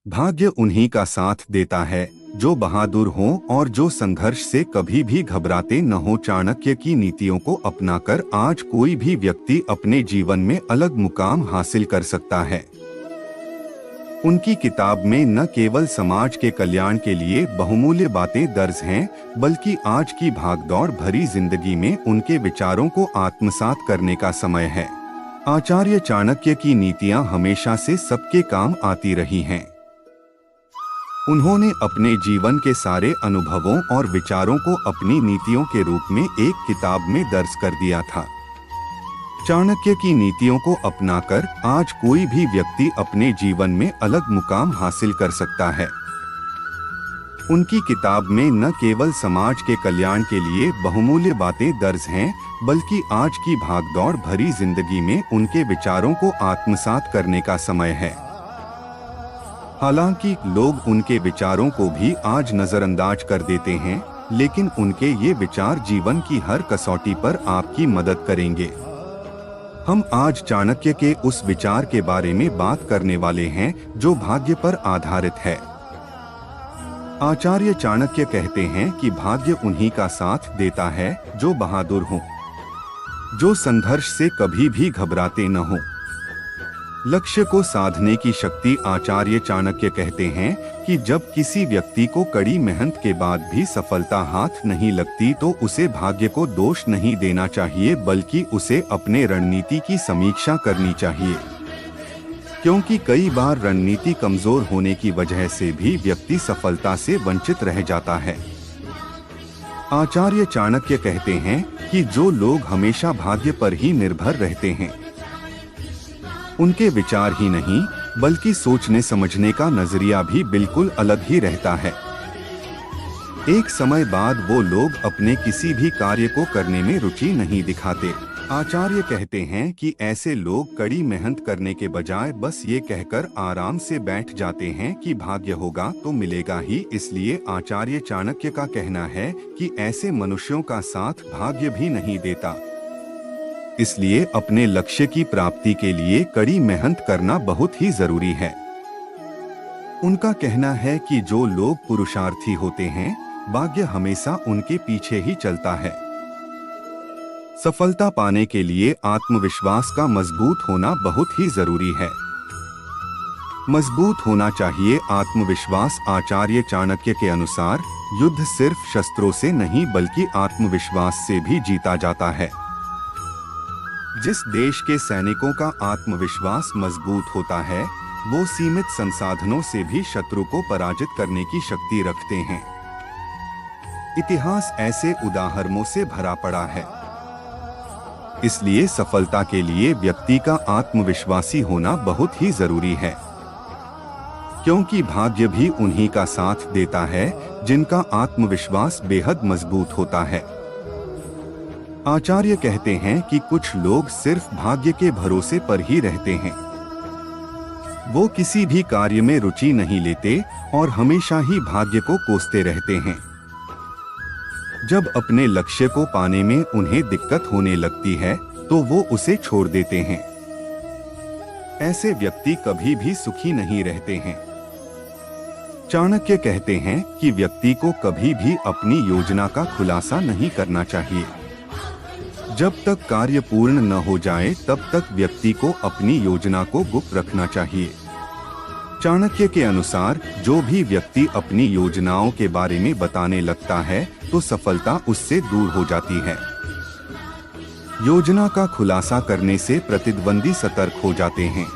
भाग्य उन्हीं का साथ देता है जो बहादुर हों और जो संघर्ष से कभी भी घबराते न हो। चाणक्य की नीतियों को अपनाकर आज कोई भी व्यक्ति अपने जीवन में अलग मुकाम हासिल कर सकता है। उनकी किताब में न केवल समाज के कल्याण के लिए बहुमूल्य बातें दर्ज हैं, बल्कि आज की भागदौड़ भरी जिंदगी में उनके विचारों को आत्मसात करने का समय है। आचार्य चाणक्य की नीतियां हमेशा से सबके काम आती रही हैं। उन्होंने अपने जीवन के सारे अनुभवों और विचारों को अपनी नीतियों के रूप में एक किताब में दर्ज कर दिया था। चाणक्य की नीतियों को अपनाकर आज कोई भी व्यक्ति अपने जीवन में अलग मुकाम हासिल कर सकता है। उनकी किताब में न केवल समाज के कल्याण के लिए बहुमूल्य बातें दर्ज हैं, बल्कि आज की भागदौड़ भरी जिंदगी में उनके विचारों को आत्मसात करने का समय है। हालांकि लोग उनके विचारों को भी आज नजरअंदाज कर देते हैं, लेकिन उनके ये विचार जीवन की हर कसौटी पर आपकी मदद करेंगे। हम आज चाणक्य के उस विचार के बारे में बात करने वाले हैं जो भाग्य पर आधारित है। आचार्य चाणक्य कहते हैं कि भाग्य उन्हीं का साथ देता है जो बहादुर हों, जो संघर्ष से कभी भी घबराते न हों। लक्ष्य को साधने की शक्ति। आचार्य चाणक्य कहते हैं कि जब किसी व्यक्ति को कड़ी मेहनत के बाद भी सफलता हाथ नहीं लगती तो उसे भाग्य को दोष नहीं देना चाहिए, बल्कि उसे अपने रणनीति की समीक्षा करनी चाहिए, क्योंकि कई बार रणनीति कमजोर होने की वजह से भी व्यक्ति सफलता से वंचित रह जाता है। आचार्य चाणक्य कहते हैं कि जो लोग हमेशा भाग्य पर ही निर्भर रहते हैं, उनके विचार ही नहीं बल्कि सोचने समझने का नजरिया भी बिल्कुल अलग ही रहता है। एक समय बाद वो लोग अपने किसी भी कार्य को करने में रुचि नहीं दिखाते। आचार्य कहते हैं कि ऐसे लोग कड़ी मेहनत करने के बजाय बस ये कहकर आराम से बैठ जाते हैं कि भाग्य होगा तो मिलेगा ही। इसलिए आचार्य चाणक्य का कहना है कि ऐसे मनुष्यों का साथ भाग्य भी नहीं देता। इसलिए अपने लक्ष्य की प्राप्ति के लिए कड़ी मेहनत करना बहुत ही जरूरी है। उनका कहना है कि जो लोग पुरुषार्थी होते हैं, भाग्य हमेशा उनके पीछे ही चलता है। सफलता पाने के लिए आत्मविश्वास का मजबूत होना बहुत ही जरूरी है। मजबूत होना चाहिए आत्मविश्वास। आचार्य चाणक्य के अनुसार युद्ध सिर्फ शस्त्रों से नहीं बल्कि आत्मविश्वास से भी जीता जाता है। जिस देश के सैनिकों का आत्मविश्वास मजबूत होता है, वो सीमित संसाधनों से भी शत्रु को पराजित करने की शक्ति रखते हैं। इतिहास ऐसे उदाहरणों से भरा पड़ा है। इसलिए सफलता के लिए व्यक्ति का आत्मविश्वासी होना बहुत ही जरूरी है, क्योंकि भाग्य भी उन्हीं का साथ देता है जिनका आत्मविश्वास बेहद मजबूत होता है। आचार्य कहते हैं कि कुछ लोग सिर्फ भाग्य के भरोसे पर ही रहते हैं। वो किसी भी कार्य में रुचि नहीं लेते और हमेशा ही भाग्य को कोसते रहते हैं। जब अपने लक्ष्य को पाने में उन्हें दिक्कत होने लगती है तो वो उसे छोड़ देते हैं। ऐसे व्यक्ति कभी भी सुखी नहीं रहते हैं। चाणक्य कहते हैं कि व्यक्ति को कभी भी अपनी योजना का खुलासा नहीं करना चाहिए। जब तक कार्य पूर्ण न हो जाए तब तक व्यक्ति को अपनी योजना को गुप्त रखना चाहिए। चाणक्य के अनुसार जो भी व्यक्ति अपनी योजनाओं के बारे में बताने लगता है तो सफलता उससे दूर हो जाती है। योजना का खुलासा करने से प्रतिद्वंदी सतर्क हो जाते हैं।